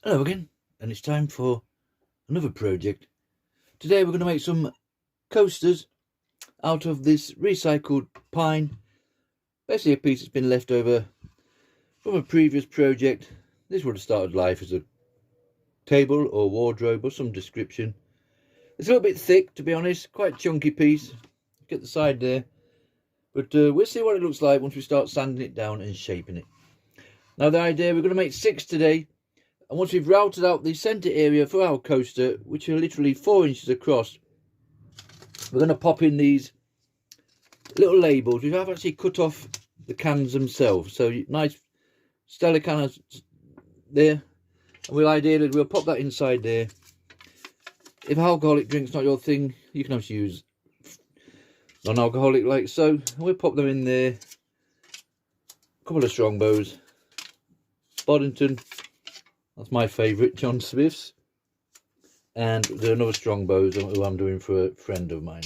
Hello again, and it's time for another project. Today we're going to make some coasters out of this recycled pine. Basically a piece that's been left over from a previous project. This would have started life as a table or wardrobe or some description. It's a little bit thick, to be honest, quite a chunky piece. Get the side there. But we'll see what it looks like once we start sanding it down and shaping it. Now the idea, we're going to make 6 today. And once we've routed out the centre area for our coaster, which are literally 4 inches across, we're going to pop in these little labels. We have actually cut off the cans themselves. So nice Stella cans there. And we'll pop that inside there. If alcoholic drink's not your thing, you can also use non-alcoholic like so. And we'll pop them in there. A couple of Strongbows. Boddington. That's my favourite, John Smith's. And there's another Strongbows who I'm doing for a friend of mine.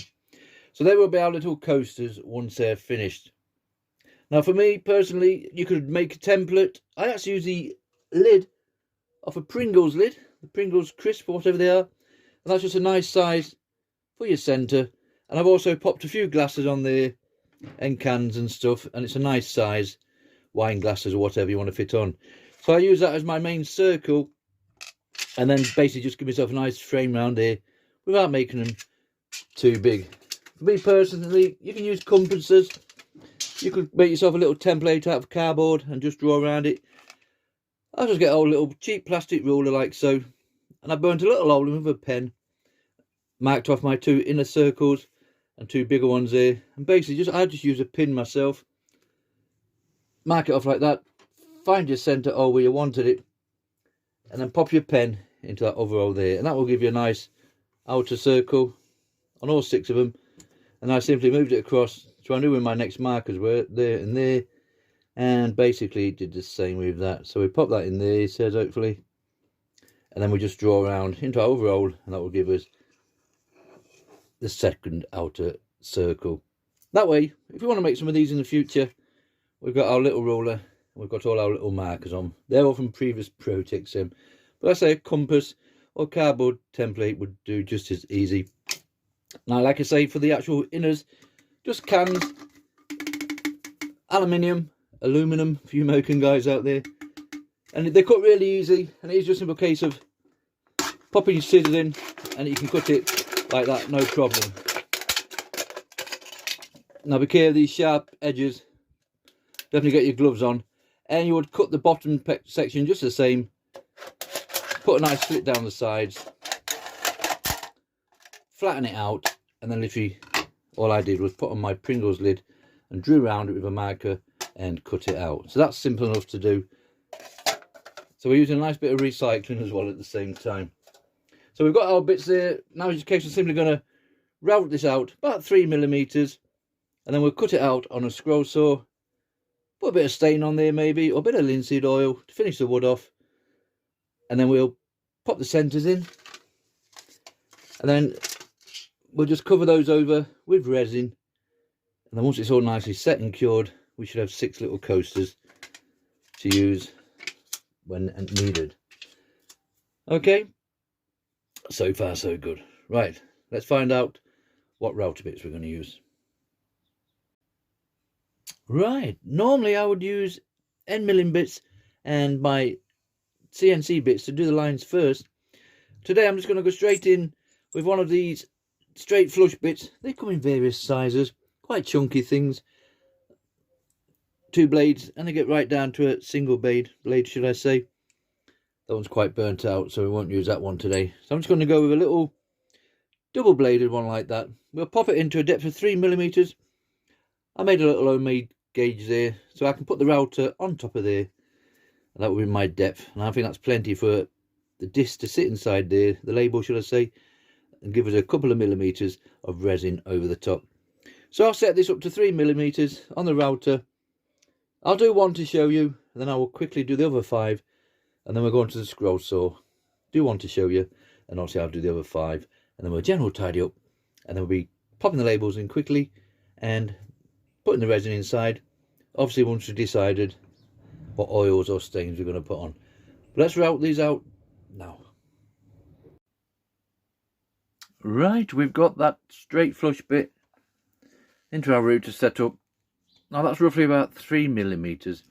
So they will be our little coasters once they're finished. Now for me personally, you could make a template. I actually use the lid off a Pringles lid, the Pringles crisp or whatever they are. And that's just a nice size for your centre. And I've also popped a few glasses on there and cans and stuff. And it's a nice size, wine glasses or whatever you want to fit on. So I use that as my main circle, and then basically just give myself a nice frame round here without making them too big. For me personally, you can use compasses. You could make yourself a little template out of cardboard and just draw around it. I'll just get a little cheap plastic ruler like so, and I burnt a little hole in with a pen, marked off my 2 inner circles and 2 bigger ones there, and basically I just use a pin myself, mark it off like that. Find your centre hole where you wanted it, and then pop your pen into that other hole there, and that will give you a nice outer circle on all 6 of them. And I simply moved it across so I knew where my next markers were, there and there, and basically did the same with that. So we pop that in there, it says, hopefully, and then we just draw around into our other hole, and that will give us the second outer circle. That way, if you want to make some of these in the future, we've got our little ruler. We've got all our little markers on. They're all from previous projects. But I say a compass or cardboard template would do just as easy. Now, like I say, for the actual inners, just cans, aluminium, aluminum for you American guys out there. And they cut really easy. And it's just a simple case of popping your scissors in, and you can cut it like that, no problem. Now, be careful of these sharp edges. Definitely get your gloves on. And you would cut the bottom section just the same. Put a nice slit down the sides. Flatten it out. And then literally all I did was put on my Pringles lid and drew around it with a marker and cut it out. So that's simple enough to do. So we're using a nice bit of recycling as well at the same time. So we've got our bits there. Now it's a case of simply going to route this out about 3mm. And then we'll cut it out on a scroll saw. Put a bit of stain on there maybe, or a bit of linseed oil to finish the wood off. And then we'll pop the centres in. And then we'll just cover those over with resin. And then once it's all nicely set and cured, we should have 6 little coasters to use when needed. Okay, so far so good. Right, let's find out what router bits we're going to use. Right, normally I would use end milling bits and my CNC bits to do the lines first. Today I'm just going to go straight in with one of these straight flush bits. They come in various sizes, quite chunky things. 2 blades, and they get right down to a single blade should I say. That one's quite burnt out, so we won't use that one today. So I'm just going to go with a little double bladed one like that. We'll pop it into a depth of 3mm. I made a little homemade gauge there, so I can put the router on top of there, and that will be my depth. And I think that's plenty for the disc to sit inside there, the label should I say, and give us a couple of millimeters of resin over the top. So I'll set this up to 3mm on the router. I'll do one to show you, and then I will quickly do the other 5, and then we'll go on to the scroll saw. Do one to show you, and obviously I'll do the other 5, and then we'll general tidy up, and then we'll be popping the labels in quickly and putting the resin inside. Obviously once we've decided what oils or stains we're going to put on. But let's route these out now. Right, we've got that straight flush bit into our router set up. Now that's roughly about 3mm.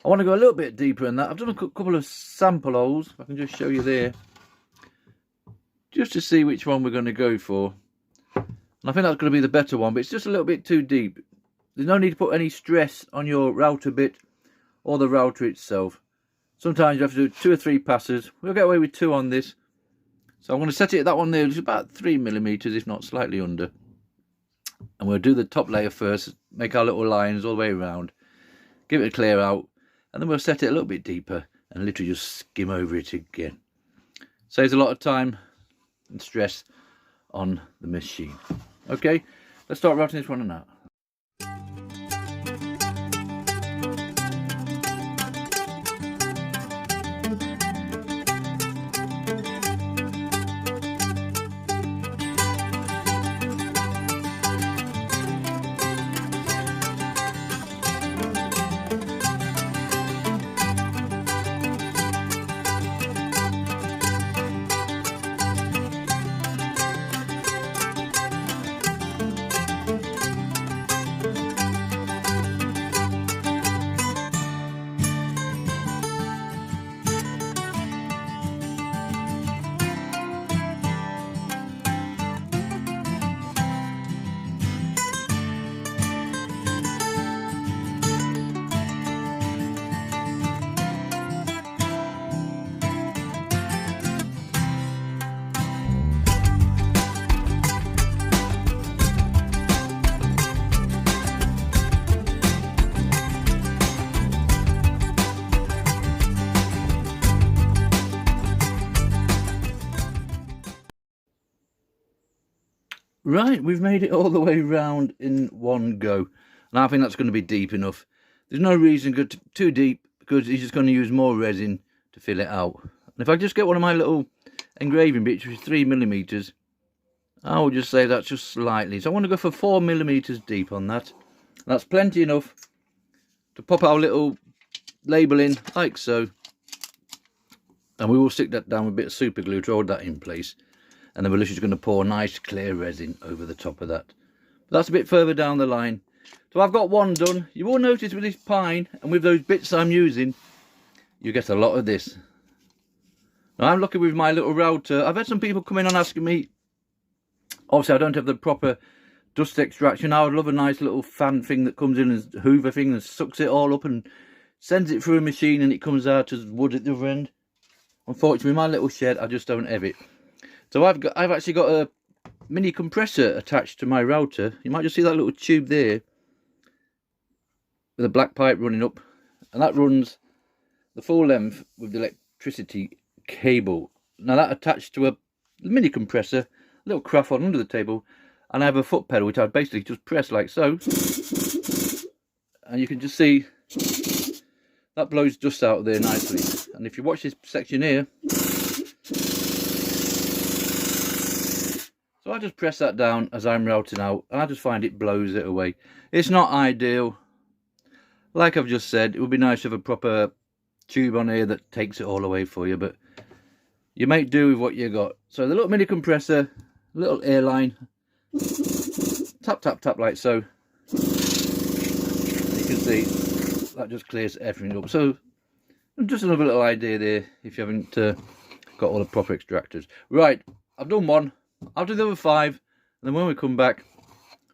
I want to go a little bit deeper than that. I've done a couple of sample holes. I can just show you there, just to see which one we're going to go for. And I think that's going to be the better one, but it's just a little bit too deep. There's no need to put any stress on your router bit or the router itself. Sometimes you have to do 2 or 3 passes. We'll get away with 2 on this. So I'm going to set it at that one there, which is about 3mm, if not slightly under. And we'll do the top layer first, make our little lines all the way around, give it a clear out, and then we'll set it a little bit deeper and literally just skim over it again. Saves a lot of time and stress on the machine. Okay, let's start routing this one out. Right, we've made it all the way round in one go. And I think that's going to be deep enough. There's no reason to go too deep, because he's just going to use more resin to fill it out. And if I just get one of my little engraving bits, which is 3mm, I will just say that's just slightly. So I want to go for 4mm deep on that. And that's plenty enough to pop our little label in, like so. And we will stick that down with a bit of super glue to hold that in place. And then we're just going to pour nice clear resin over the top of that. But that's a bit further down the line. So I've got one done. You will notice with this pine and with those bits I'm using, you get a lot of this. Now I'm lucky with my little router. I've had some people come in and asking me, obviously I don't have the proper dust extraction. I would love a nice little fan thing that comes in, and hoover thing, and sucks it all up and sends it through a machine and it comes out as wood at the other end. Unfortunately, my little shed, I just don't have it. So I've actually got a mini compressor attached to my router. You might just see that little tube there with a black pipe running up, and that runs the full length with the electricity cable. Now that attached to a mini compressor, a little craft on under the table, and I have a foot pedal which I basically just press like so, and you can just see that blows dust out of there nicely. And if you watch this section here, so I just press that down as I'm routing out, and I just find it blows it away. It's not ideal. Like I've just said, it would be nice to have a proper tube on here that takes it all away for you, but you make do with what you got. So the little mini compressor, little airline, tap, tap, tap like so. And you can see that just clears everything up. So just another little idea there if you haven't got all the proper extractors. Right, I've done one. I'll do the other 5, and then when we come back,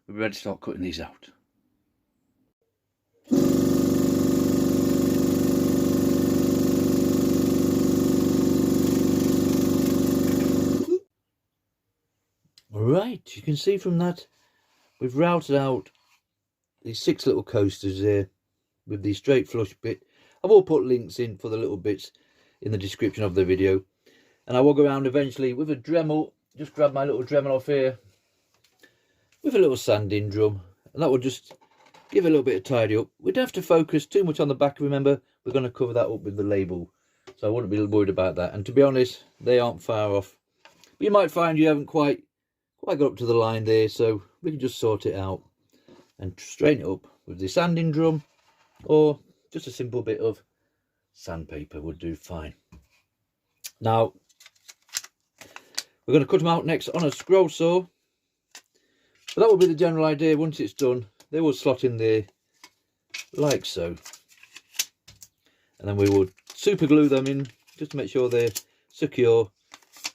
we'll be ready to start cutting these out. Right, you can see from that, we've routed out these 6 little coasters there with the straight flush bit. I will put links in for the little bits in the description of the video. And I will go around eventually with a Dremel. Just grab my little Dremel off here with a little sanding drum, and that will just give a little bit of tidy up. We don't have to focus too much on the back. Remember, we're going to cover that up with the label, so I wouldn't be worried about that. And to be honest, they aren't far off, but you might find you haven't quite got up to the line there, so we can just sort it out and straighten it up with the sanding drum, or just a simple bit of sandpaper would do fine. Now We're going to cut them out next on a scroll saw. But that will be the general idea. Once it's done, they will slot in there like so. And then we will super glue them in just to make sure they're secure,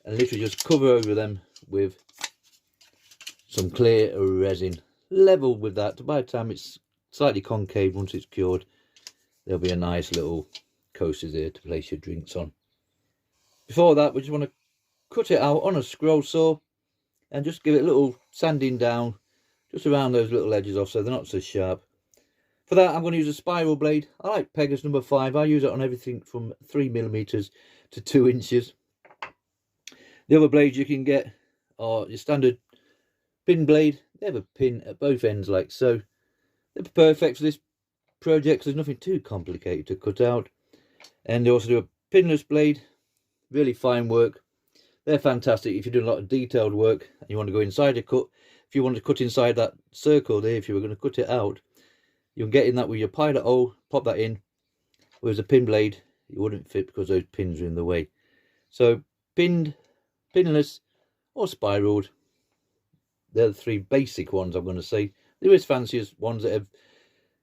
and literally just cover over them with some clear resin. Level with that. By the time it's slightly concave, once it's cured, there'll be a nice little coaster there to place your drinks on. Before that, we just want to cut it out on a scroll saw and just give it a little sanding down just around those little edges off so they're not so sharp. For that, I'm going to use a spiral blade. I like Pegasus number 5. I use it on everything from 3mm to 2 inches. The other blades you can get are your standard pin blade. They have a pin at both ends like so. They're perfect for this project because there's nothing too complicated to cut out. And they also do a pinless blade. Really fine work. They're fantastic if you're doing a lot of detailed work and you want to go inside a cut. If you want to cut inside that circle there, if you were going to cut it out, you can get in that with your pilot hole, pop that in. Whereas a pin blade, it wouldn't fit because those pins are in the way. So pinned, pinless or spiraled, they're the 3 basic ones I'm going to say. There is fancier ones that have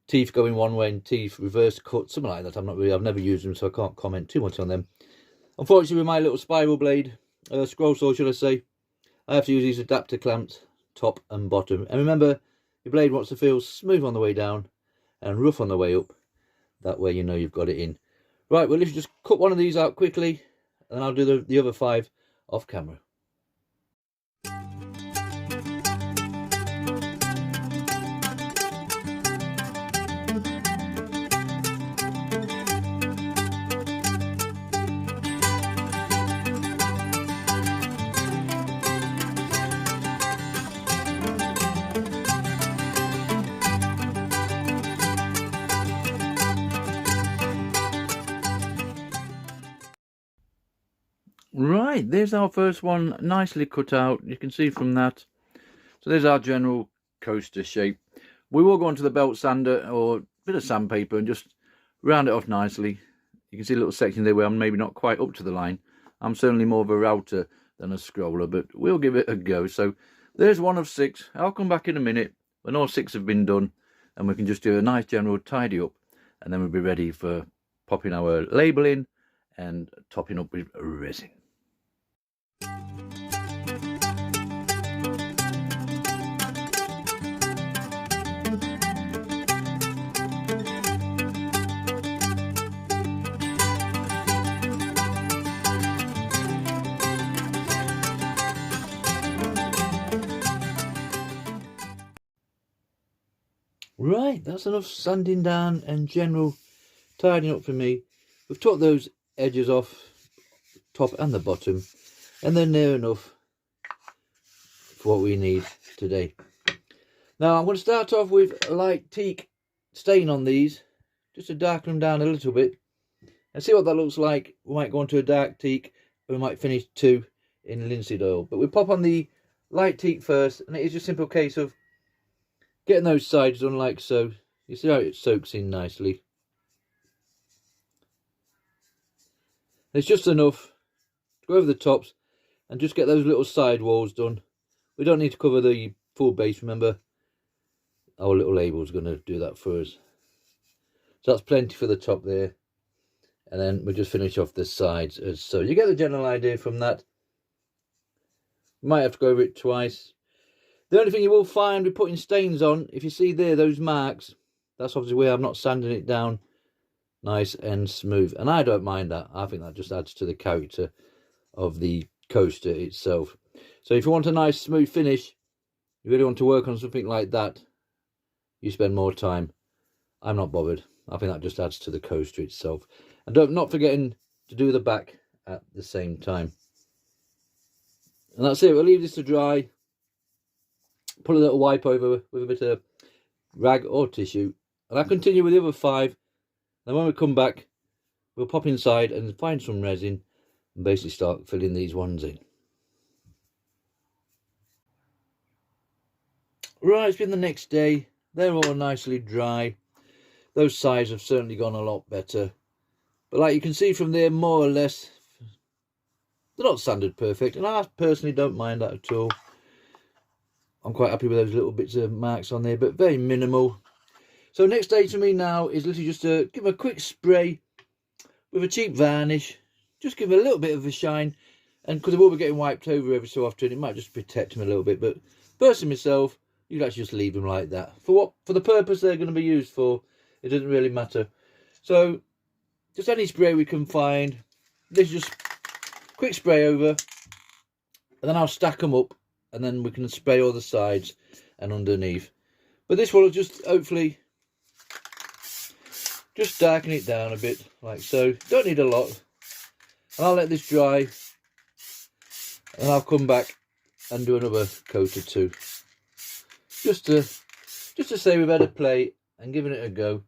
teeth going one way and teeth reverse cut, something like that. I've never used them, so I can't comment too much on them. Unfortunately, with my little spiral blade, scroll saw should I say, I have to use these adapter clamps top and bottom. And remember, your blade wants to feel smooth on the way down and rough on the way up. That way you know you've got it in. Right, well, let's just cut one of these out quickly and I'll do the other 5 off camera. Right, there's our first one, nicely cut out. You can see from that. So there's our general coaster shape. We will go onto the belt sander or a bit of sandpaper and just round it off nicely. You can see a little section there where I'm maybe not quite up to the line. I'm certainly more of a router than a scroller, but we'll give it a go. So there's one of 6. I'll come back in a minute when all 6 have been done and we can just do a nice general tidy up, and then we'll be ready for popping our label in and topping up with resin. Right, that's enough sanding down and general tidying up for me. We've took those edges off, top and the bottom, and they're near enough for what we need today. Now I'm going to start off with a light teak stain on these, just to darken them down a little bit, and see what that looks like. We might go on to a dark teak, or we might finish 2 in linseed oil. But we pop on the light teak first, and it is just a simple case of getting those sides done like so. You see how it soaks in nicely. It's just enough to go over the tops and just get those little side walls done. We don't need to cover the full base, remember. Our little label is going to do that for us. So that's plenty for the top there. And then we'll just finish off the sides as so. You get the general idea from that. Might have to go over it twice. The only thing you will find with putting stains on, if you see there, those marks, that's obviously where I'm not sanding it down nice and smooth. And I don't mind that. I think that just adds to the character of the coaster itself. So if you want a nice smooth finish, you really want to work on something like that, you spend more time. I'm not bothered. I think that just adds to the coaster itself. And not forgetting to do the back at the same time. And that's it. We'll leave this to dry. Put a little wipe over with a bit of rag or tissue, and I'll continue with the other 5. Then when we come back, we'll pop inside and find some resin and basically start filling these ones in. Right, it's been the next day. They're all nicely dry. Those sides have certainly gone a lot better, but like you can see from there, more or less They're not standard perfect, and I personally don't mind that at all. I'm quite happy with those little bits of marks on there, but very minimal. So next stage for me now is literally just to give a quick spray with a cheap varnish. Just give it a little bit of a shine, and because I will be getting wiped over every so often, it might just protect them a little bit. But personally myself, you can actually just leave them like that. For the purpose they're going to be used for, it doesn't really matter. So just any spray we can find. This is just quick spray over, and then I'll stack them up, and then we can spray all the sides and underneath. But this will just hopefully just darken it down a bit, like so. Don't need a lot. And I'll let this dry, and I'll come back and do another coat or two, just to say we've had a play and given it a go.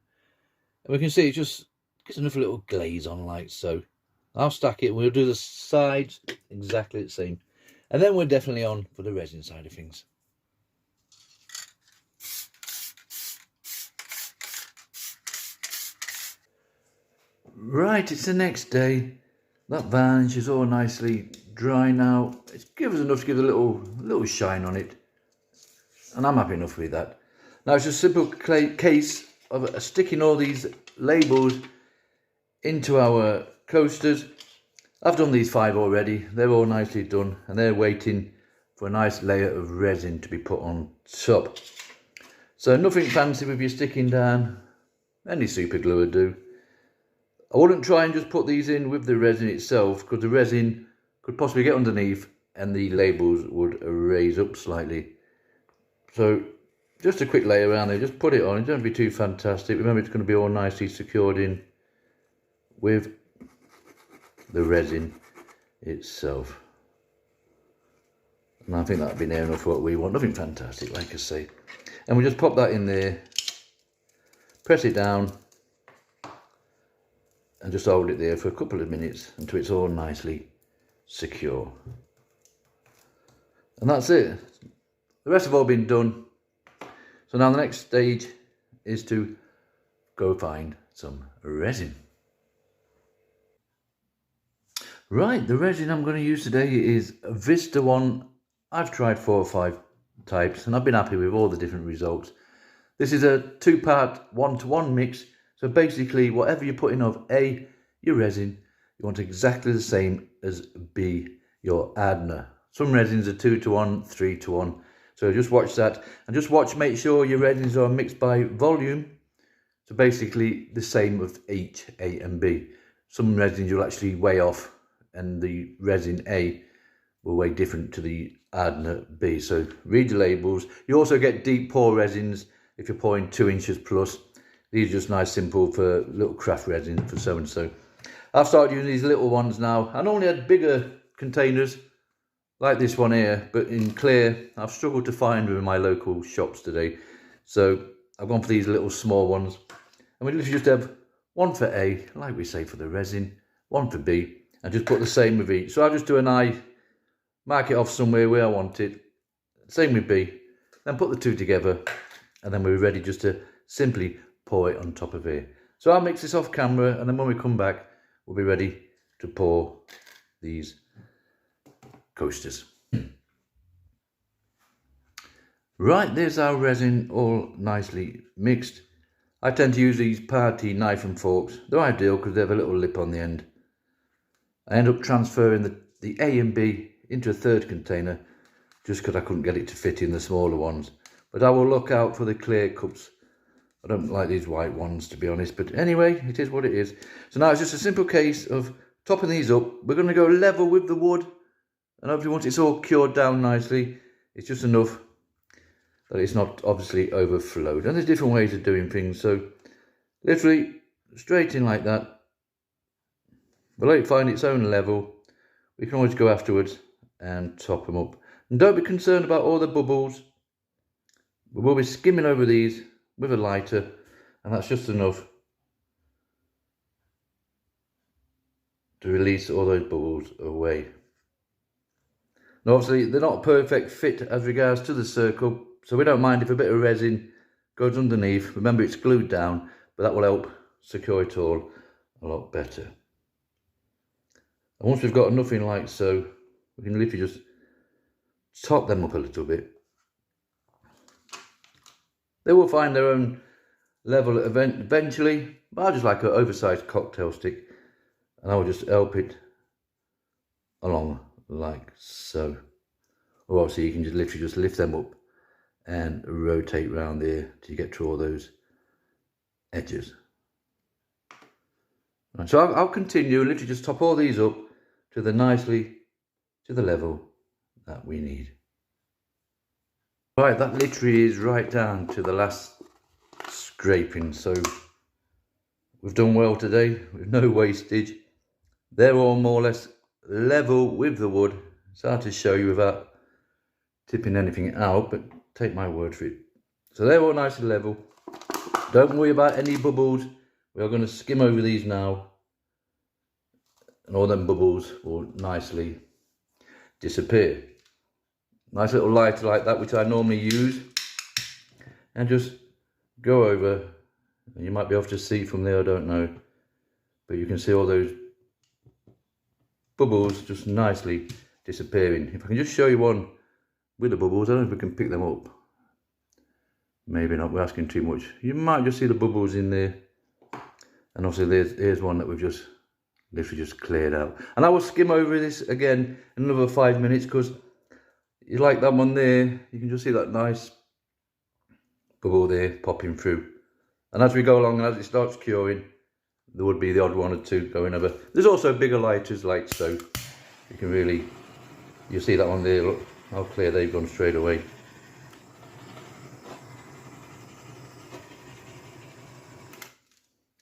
And we can see it just gets enough little glaze on, like so. I'll stack it. We'll do the sides exactly the same, and then we're definitely on for the resin side of things. Right, it's the next day. That varnish is all nicely dry now. It's given us enough to give a little shine on it, and I'm happy enough with that. Now it's just a simple case of sticking all these labels into our coasters. I've done these 5 already. They're all nicely done, and they're waiting for a nice layer of resin to be put on top. So nothing fancy with your sticking down. Any super glue would do. I wouldn't try and just put these in with the resin itself, because the resin could possibly get underneath and the labels would raise up slightly. So just a quick layer around there, just put it on. It don't be too fantastic. Remember, it's going to be all nicely secured in with the resin itself. And I think that'd be near enough for what we want. Nothing fantastic, like I say. And we just pop that in there, press it down, and just hold it there for a couple of minutes until it's all nicely secure. And that's it. The rest have all been done. So now the next stage is to go find some resin. Right, the resin I'm going to use today is a Vista one. I've tried 4 or 5 types, and I've been happy with all the different results. This is a 2-part 1-to-1 mix. So basically, whatever you're putting of A, your resin, you want exactly the same as B, your hardener. Some resins are 2-to-1, 3-to-1. So just watch that, and just make sure your resins are mixed by volume. So basically the same of each A and B. Some resins you'll actually weigh off, and the resin A will weigh different to the hardener B. So read the labels. You also get deep pour resins if you're pouring 2 inches plus. These are just nice, simple for little craft resin for so and so. I've started using these little ones now. I normally had bigger containers like this one here, but in clear, I've struggled to find them in my local shops today. So I've gone for these little small ones. And we literally just have one for A, like we say for the resin, one for B, and just put the same with each. So I'll just do an eye, mark it off somewhere where I want it. Same with B, then put the 2 together, and then we're ready just to simply pour it on top of here. So I'll mix this off camera, and then when we come back, we'll be ready to pour these coasters. Right, there's our resin all nicely mixed. I tend to use these party knife and forks. They're ideal because they have a little lip on the end. I end up transferring the A and B into a 3rd container just because I couldn't get it to fit in the smaller ones. But I will look out for the clear cups. I don't like these white ones, to be honest, but anyway, it is what it is. So now it's just a simple case of topping these up. We're going to go level with the wood, and hopefully once it's all cured down nicely, it's just enough that it's not obviously overflowed. And there's different ways of doing things, so literally straight in like that. But let it find its own level. We can always go afterwards and top them up. And don't be concerned about all the bubbles. We will be skimming over these with a lighter, and that's just enough to release all those bubbles away. Now obviously they're not a perfect fit as regards to the circle, so we don't mind if a bit of resin goes underneath. Remember, it's glued down, but that will help secure it all a lot better. And once we've got nothing like so, we can literally just top them up a little bit. They will find their own level eventually, but I just like an oversized cocktail stick, and I will just help it along like so. Or obviously you can just literally just lift them up and rotate around there till you get to all those edges. And so I'll continue and literally just top all these up to the level that we need. Right, that literally is right down to the last scraping, so we've done well today with no wastage. They're all more or less level with the wood. It's hard to show you without tipping anything out, but take my word for it. So they're all nice and level. Don't worry about any bubbles. We are going to skim over these now, and all them bubbles will nicely disappear. Nice little lighter like that, which I normally use, and just go over. You might be able to see from there, I don't know, but you can see all those bubbles just nicely disappearing. If I can just show you one with the bubbles, I don't know if we can pick them up. Maybe not, we're asking too much. You might just see the bubbles in there. And also here's one that we've just literally just cleared out. And I will skim over this again in another 5 minutes, because you like that one there, you can just see that nice bubble there popping through. And as we go along, as it starts curing, there would be the odd one or two going over. There's also bigger lighters like so. You can really, you see that one there, look how clear they've gone straight away.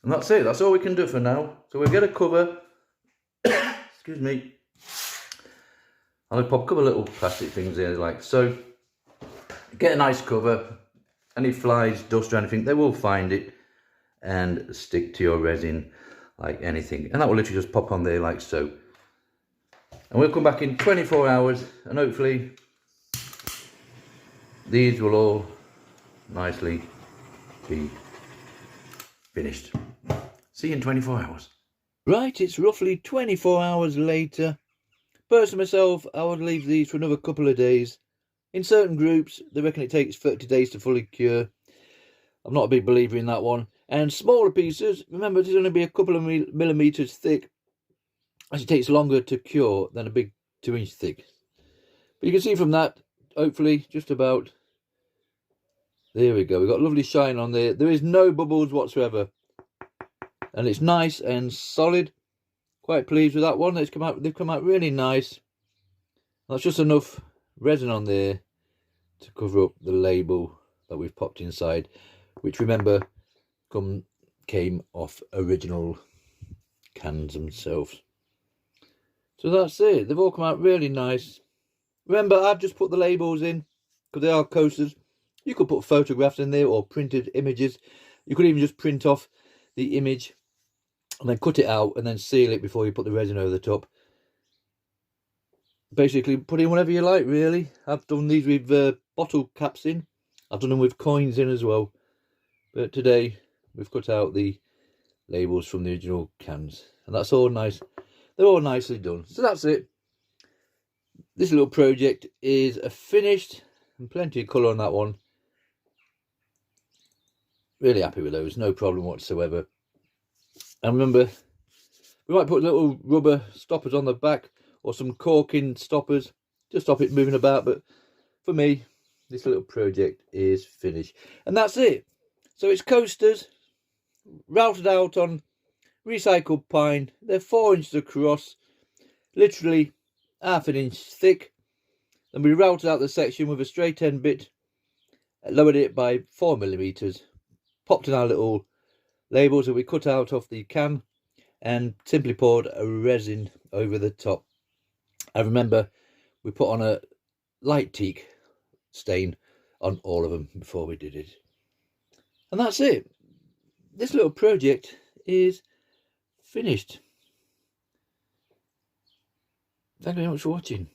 And that's it, that's all we can do for now. So we'll get a cover, excuse me. I'll pop a couple of little plastic things in like so. Get a nice cover. Any flies, dust or anything, they will find it and stick to your resin like anything. And that will literally just pop on there like so. And we'll come back in 24 hours and hopefully these will all nicely be finished. See you in 24 hours. Right, it's roughly 24 hours later. Personally myself, I would leave these for another couple of days. In certain groups, they reckon it takes 30 days to fully cure. I'm not a big believer in that one. And smaller pieces, remember it's going to be a couple of millimeters thick, as it takes longer to cure than a big 2-inch thick. But you can see from that, hopefully, just about, there we go. We've got lovely shine on there. There is no bubbles whatsoever. And it's nice and solid. Quite pleased with that one. They've come out really nice. That's just enough resin on there to cover up the label that we've popped inside, which remember came off original cans themselves. So that's it. They've all come out really nice. Remember, I've just put the labels in because they are coasters. You could put photographs in there or printed images. You could even just print off the image and then cut it out and then seal it before you put the resin over the top. Basically, put in whatever you like, really. I've done these with bottle caps in. I've done them with coins in as well. But today, we've cut out the labels from the original cans. And that's all nice. They're all nicely done. So that's it. This little project is finished. And plenty of colour on that one. Really happy with those. No problem whatsoever. And remember, we might put little rubber stoppers on the back or some corking stoppers to stop it moving about. But for me, this little project is finished. And that's it. So it's coasters routed out on recycled pine. They're 4 inches across, literally half an inch thick. And we routed out the section with a straight end bit, lowered it by 4 millimeters, popped in our little labels that we cut out of the can, and simply poured a resin over the top. And remember, we put on a light teak stain on all of them before we did it. And that's it. This little project is finished. Thank you very much for watching.